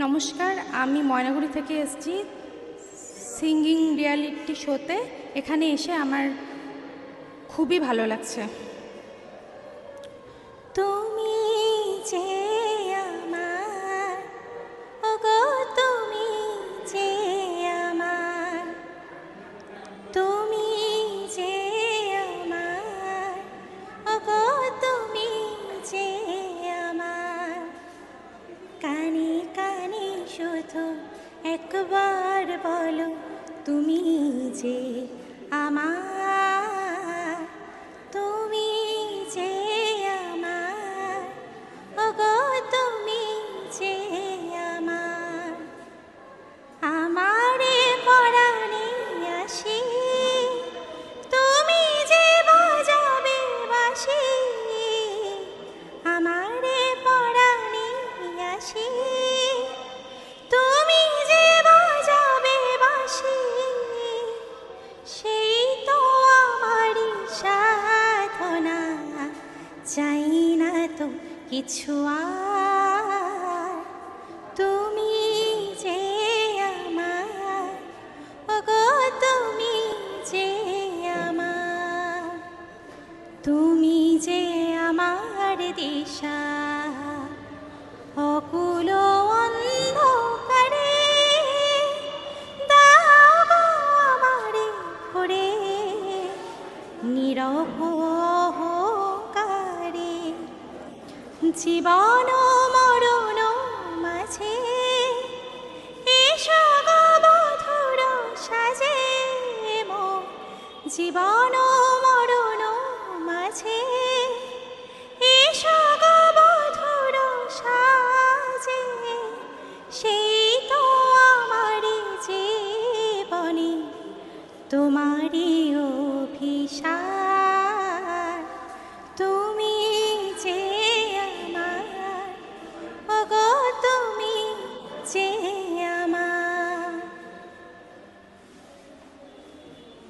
নমস্কার, আমি ময়নাগুড়ি থেকে এসেছি সিঙ্গিং রিয়ালিটি শোতে। এখানে এসে আমার খুবই ভালো লাগছে। তুমি যে আমার, ওগো তুমি যে আমার, তুমি যে আমার, ওগো তুমি যে আমার। কানে কানে শুধু একবার বলো তুমি যে আমার, তুমি যে আমার, ওগো তুমি যে আমার। আমারে পরাণে আসি, তুমি যে বাজাবে বাঁশি। আমারে পরাণে আসি, তুমি যে বাজাবে বাঁশি। সেই তো আমারই সাধনা, চাই না তো কিছু আর। তুমি যে আমার, ওগো তুমি যে আমার, তুমি যে আমার দিশা। অকুল অন্ধকারে দাও গো আমারে ভরে, নীরব অহংকারে। জীবন মরণ মাঝে এসো গো বধুর সাজে, মোর জীবন মরণ মাঝে এসো গো বধুর সাজে। সেই তো আমারি জীবনে তোমারই অভিশাপ। তুমি যে আমার, ওগো তুমি যে